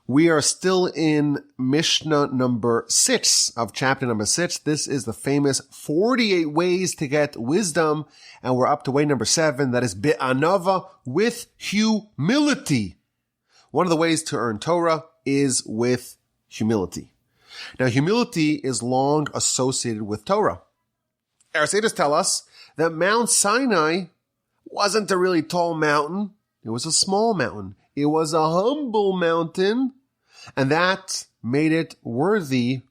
We are still in Mishnah number 6 of chapter number 6. This is the famous 48 ways to get wisdom, and we're up to way number 7. That is be'anava, with humility. One of the ways to earn Torah is with humility. Now, humility is long associated with Torah. Our sages tell us that Mount Sinai wasn't a really tall mountain. It was a small mountain. It was a humble mountain, and that made it worthy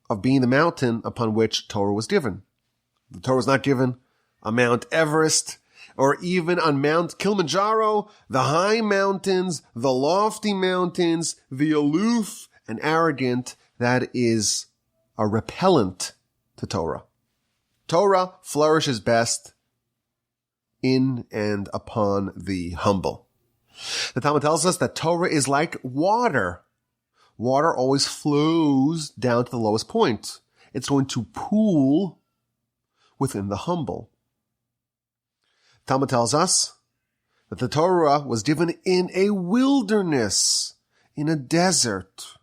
of being the mountain upon which Torah was given. The Torah was not given on Mount Everest or even on Mount Kilimanjaro, the high mountains, the lofty mountains, the aloof and arrogant. That is a repellent to Torah. Torah flourishes best in and upon the humble. The Talmud tells us that Torah is like water. Water always flows down to the lowest point. It's going to pool within the humble. Talmud tells us that the Torah was given in a wilderness, in a desert.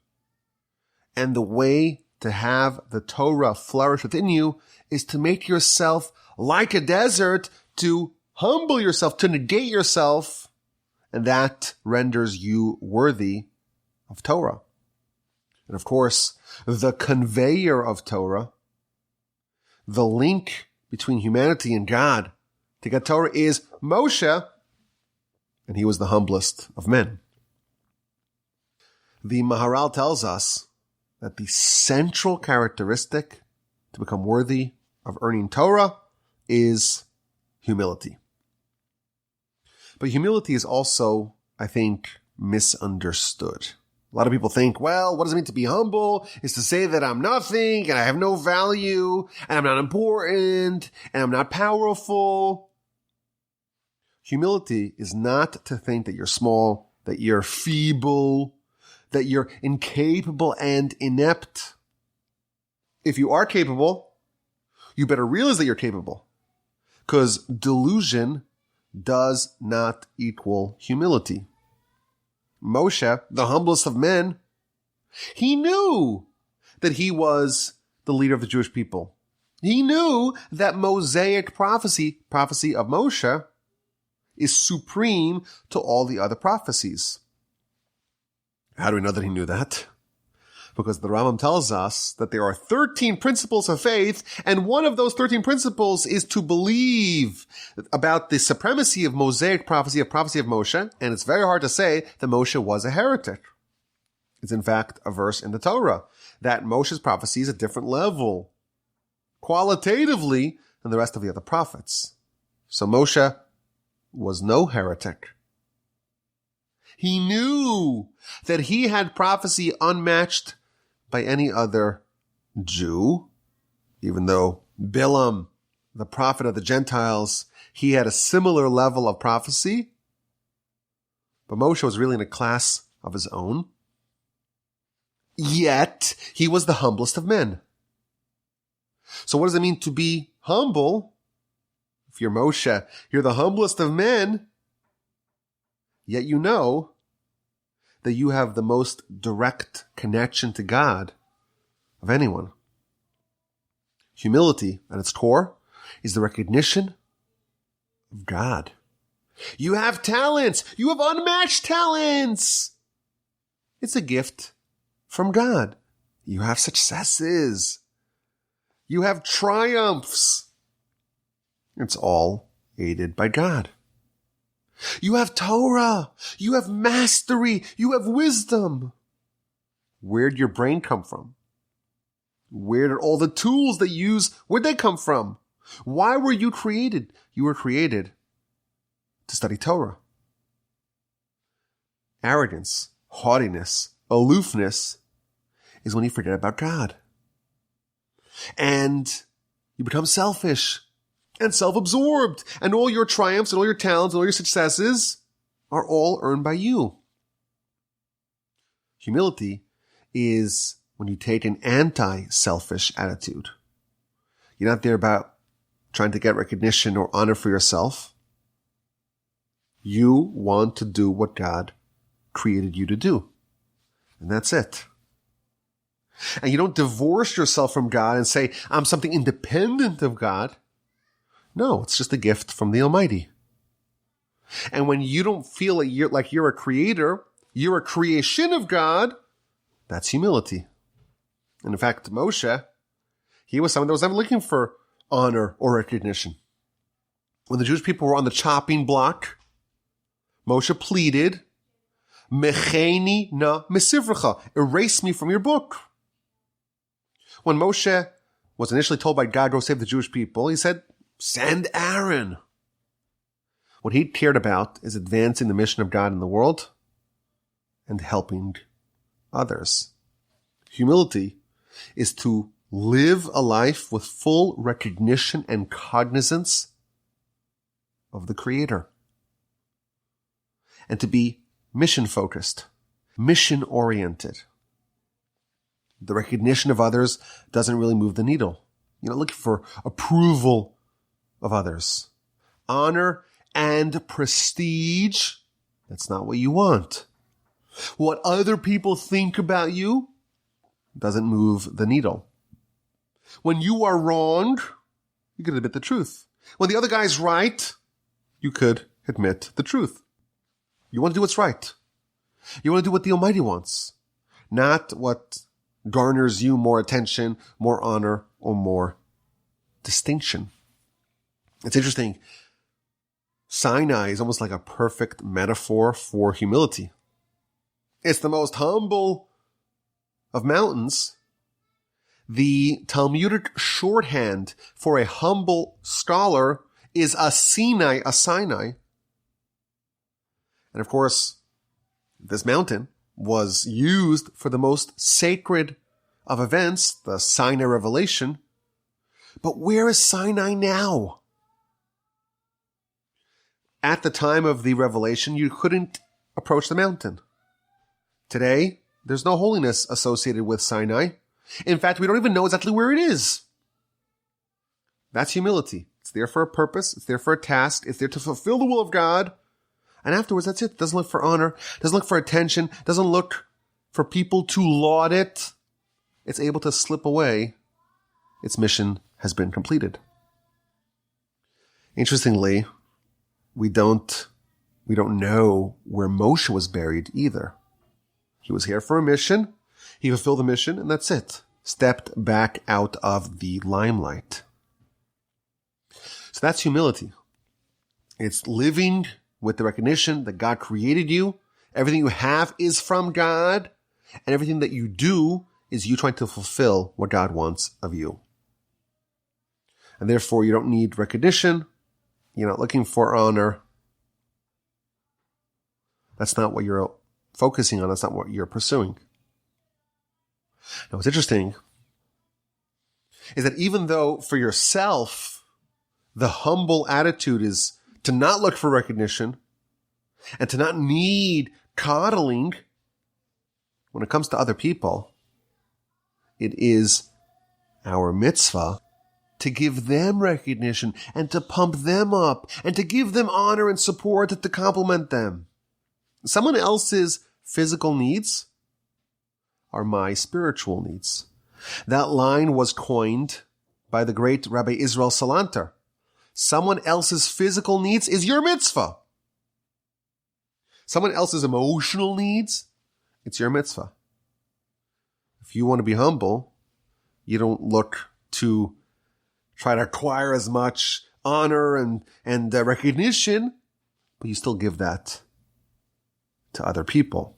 And the way to have the Torah flourish within you is to make yourself like a desert, to humble yourself, to negate yourself, and that renders you worthy of Torah. And of course, the conveyor of Torah, the link between humanity and God to get Torah, is Moshe, and he was the humblest of men. The Maharal tells us that the central characteristic to become worthy of earning Torah is humility. But humility is also, I think, misunderstood. A lot of people think, well, what does it mean to be humble? Is to say that I'm nothing and I have no value and I'm not important and I'm not powerful. Humility is not to think that you're small, that you're feeble, that you're incapable and inept. If you are capable, you better realize that you're capable, because delusion does not equal humility. Moshe, the humblest of men, he knew that he was the leader of the Jewish people. He knew that Mosaic prophecy of Moshe, is supreme to all the other prophecies. How do we know that he knew that? Because the Rambam tells us that there are 13 principles of faith, and one of those 13 principles is to believe about the supremacy of Mosaic prophecy of Moshe, and it's very hard to say that Moshe was a heretic. It's in fact a verse in the Torah that Moshe's prophecy is a different level, qualitatively, than the rest of the other prophets. So Moshe was no heretic. He knew that he had prophecy unmatched by any other Jew, even though Bilam, the prophet of the Gentiles, he had a similar level of prophecy. But Moshe was really in a class of his own. Yet, he was the humblest of men. So what does it mean to be humble? If you're Moshe, you're the humblest of men, yet you know that you have the most direct connection to God of anyone. Humility, at its core, is the recognition of God. You have talents. You have unmatched talents. It's a gift from God. You have successes. You have triumphs. It's all aided by God. You have Torah. You have mastery. You have wisdom. Where did your brain come from? Where did all the tools that you use, where'd they come from? Why were you created? You were created to study Torah. Arrogance, haughtiness, aloofness is when you forget about God. And you become selfish and self-absorbed, and all your triumphs and all your talents and all your successes are all earned by you. Humility is when you take an anti-selfish attitude. You're not there about trying to get recognition or honor for yourself. You want to do what God created you to do. And that's it. And you don't divorce yourself from God and say, I'm something independent of God. No, it's just a gift from the Almighty. And when you don't feel like you're a creator, you're a creation of God, that's humility. And in fact, Moshe, he was someone that was never looking for honor or recognition. When the Jewish people were on the chopping block, Moshe pleaded, Mecheni na misivracha, erase me from your book. When Moshe was initially told by God, go save the Jewish people, he said, send Aaron. What he cared about is advancing the mission of God in the world and helping others. Humility is to live a life with full recognition and cognizance of the Creator. And to be mission-focused, mission-oriented. The recognition of others doesn't really move the needle. You're not looking for approval of others. Honor and prestige, that's not what you want. What other people think about you doesn't move the needle. When you are wrong, you can admit the truth. When the other guy's right, you could admit the truth. You want to do what's right. You want to do what the Almighty wants, not what garners you more attention, more honor, or more distinction. It's interesting. Sinai is almost like a perfect metaphor for humility. It's the most humble of mountains. The Talmudic shorthand for a humble scholar is a Sinai. And of course, this mountain was used for the most sacred of events, the Sinai revelation. But where is Sinai now? At the time of the revelation, you couldn't approach the mountain. Today, there's no holiness associated with Sinai. In fact, we don't even know exactly where it is. That's humility. It's there for a purpose. It's there for a task. It's there to fulfill the will of God. And afterwards, that's it. Doesn't look for honor. Doesn't look for attention. Doesn't look for people to laud it. It's able to slip away. Its mission has been completed. Interestingly, we don't know where Moshe was buried either. He was here for a mission. He fulfilled the mission, and that's it. Stepped back out of the limelight. So that's humility. It's living with the recognition that God created you. Everything you have is from God, and everything that you do is you trying to fulfill what God wants of you. And therefore, you don't need recognition. You're not looking for honor. That's not what you're focusing on. That's not what you're pursuing. Now, what's interesting is that even though for yourself, the humble attitude is to not look for recognition and to not need coddling, when it comes to other people, it is our mitzvah to give them recognition and to pump them up and to give them honor and support and to compliment them. Someone else's physical needs are my spiritual needs. That line was coined by the great Rabbi Israel Salanter. Someone else's physical needs is your mitzvah. Someone else's emotional needs, it's your mitzvah. If you want to be humble, you don't look to try to acquire as much honor and recognition, but you still give that to other people.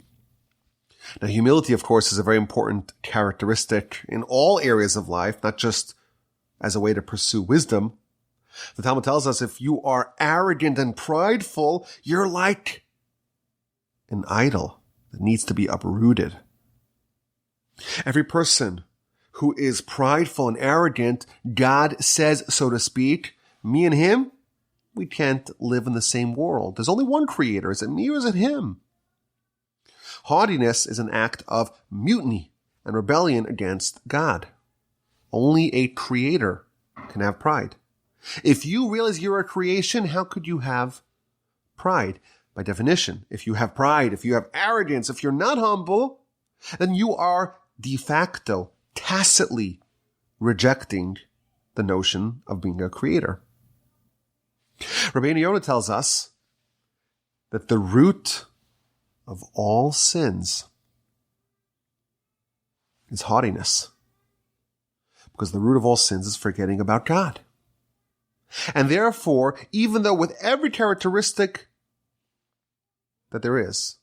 Now, humility, of course, is a very important characteristic in all areas of life, not just as a way to pursue wisdom. The Talmud tells us if you are arrogant and prideful, you're like an idol that needs to be uprooted. Every person who is prideful and arrogant, God says, so to speak, me and him, we can't live in the same world. There's only one creator. Is it me or is it him? Haughtiness is an act of mutiny and rebellion against God. Only a creator can have pride. If you realize you're a creation, how could you have pride? By definition, if you have pride, if you have arrogance, if you're not humble, then you are de facto, tacitly rejecting the notion of being a creator. Rabbeinu Yonah tells us that the root of all sins is haughtiness. Because the root of all sins is forgetting about God. And therefore, even though with every characteristic that there is,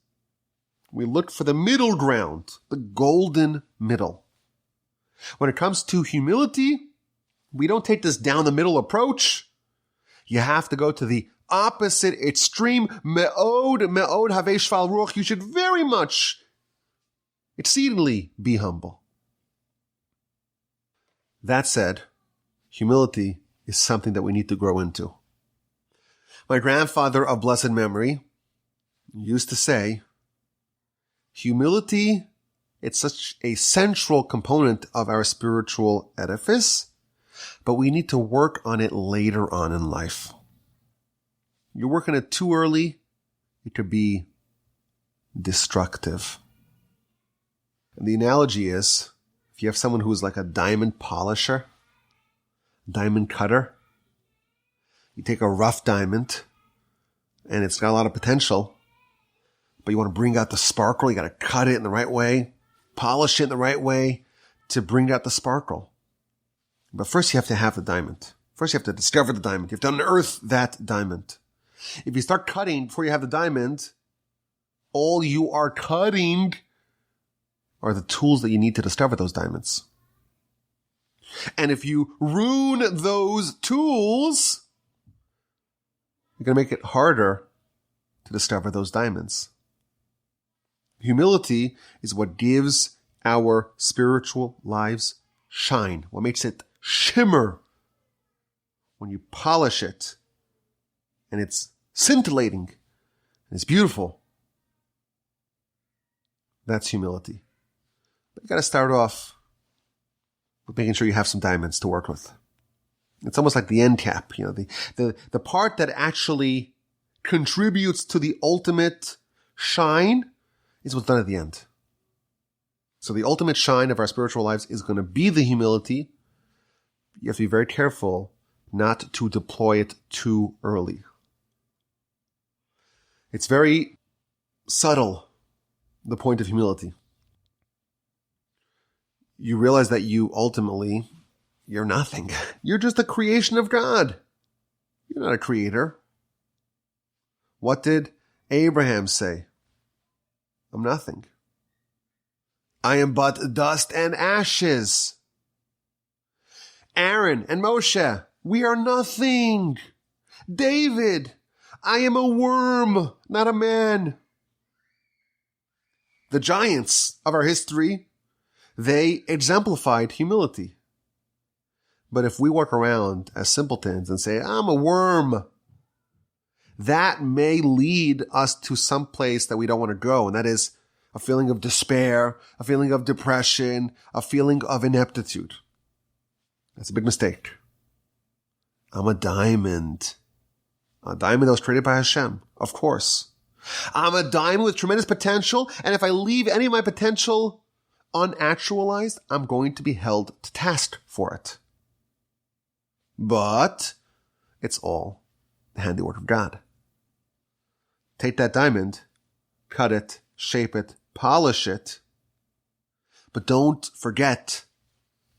we look for the middle ground, the golden middle. When it comes to humility, we don't take this down the middle approach. You have to go to the opposite extreme. Me'od havei shval ruach. You should very much, exceedingly be humble. That said, humility is something that we need to grow into. My grandfather of blessed memory used to say, humility, it's such a central component of our spiritual edifice, but we need to work on it later on in life. You're working it too early, it could be destructive. And the analogy is, if you have someone who is like a diamond polisher, diamond cutter, you take a rough diamond and it's got a lot of potential, but you want to bring out the sparkle, you got to cut it in the right way, polish it in the right way to bring out the sparkle. But first you have to have the diamond. First you have to discover the diamond. You have to unearth that diamond. If you start cutting before you have the diamond, all you are cutting are the tools that you need to discover those diamonds. And if you ruin those tools, you're going to make it harder to discover those diamonds. Humility is what gives our spiritual lives shine, what makes it shimmer when you polish it and it's scintillating and it's beautiful. That's humility. But you got to start off with making sure you have some diamonds to work with. It's almost like the end cap, the part that actually contributes to the ultimate shine is what's done at the end. So the ultimate shine of our spiritual lives is going to be the humility. You have to be very careful not to deploy it too early. It's very subtle, the point of humility. You realize that you're nothing. You're just a creation of God. You're not a creator. What did Abraham say? I'm nothing. I am but dust and ashes. Aaron and Moshe, we are nothing. David, I am a worm, not a man. The giants of our history, they exemplified humility. But if we walk around as simpletons and say, I'm a worm, that may lead us to some place that we don't want to go. And that is a feeling of despair, a feeling of depression, a feeling of ineptitude. That's a big mistake. I'm a diamond. A diamond that was created by Hashem, of course. I'm a diamond with tremendous potential, and if I leave any of my potential unactualized, I'm going to be held to task for it. But it's all the handiwork of God. Take that diamond, cut it, shape it, polish it, but don't forget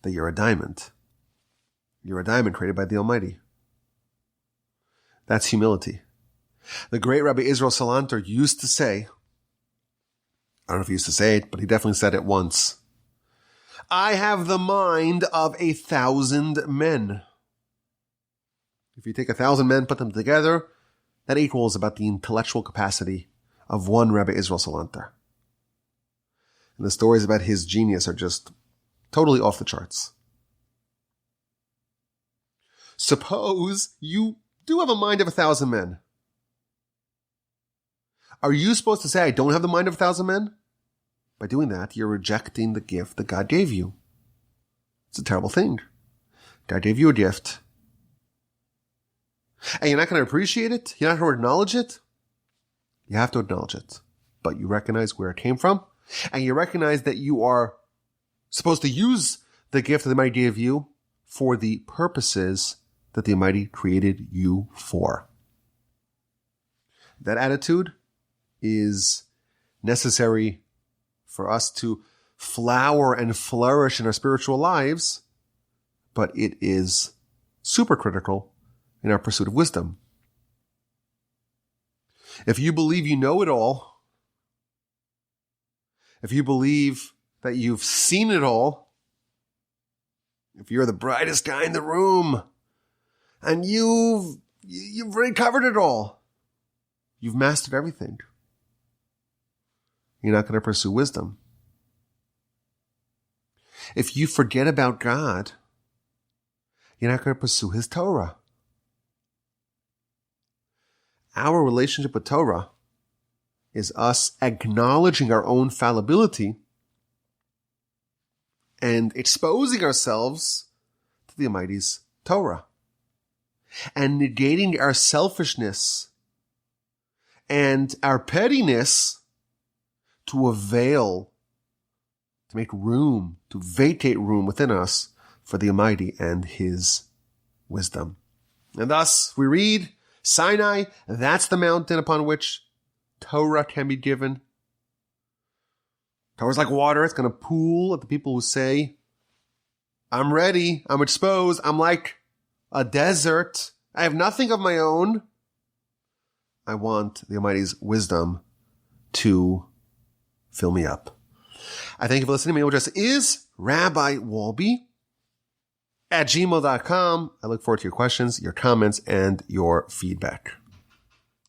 that you're a diamond. You're a diamond created by the Almighty. That's humility. The great Rabbi Israel Salanter used to say, I don't know if he used to say it, but he definitely said it once, I have the mind of 1,000 men. If you take 1,000 men, put them together, that equals about the intellectual capacity of one Rabbi Israel Salanter. And the stories about his genius are just totally off the charts. Suppose you do have a mind of 1,000 men. Are you supposed to say, I don't have the mind of 1,000 men? By doing that, you're rejecting the gift that God gave you. It's a terrible thing. God gave you a gift. And you're not going to appreciate it? You're not going to acknowledge it? You have to acknowledge it. But you recognize where it came from, And you recognize that you are supposed to use the gift that the Almighty gave you for the purposes that the Almighty created you for. That attitude is necessary for us to flower and flourish in our spiritual lives, but it is super critical in our pursuit of wisdom. If you believe you know it all, if you believe that you've seen it all, if you're the brightest guy in the room and you've already covered it all, you've mastered everything, you're not going to pursue wisdom. If you forget about God, you're not going to pursue His Torah. Our relationship with Torah is us acknowledging our own fallibility and exposing ourselves to the Almighty's Torah and negating our selfishness and our pettiness to avail, to make room, to vacate room within us for the Almighty and His wisdom. And thus we read, Sinai, that's the mountain upon which Torah can be given. Torah's like water. It's going to pool at the people who say, I'm ready. I'm exposed. I'm like a desert. I have nothing of my own. I want the Almighty's wisdom to fill me up. I thank you for listening. My email address is rabbiwolbe@gmail.com. I look forward to your questions, your comments, and your feedback.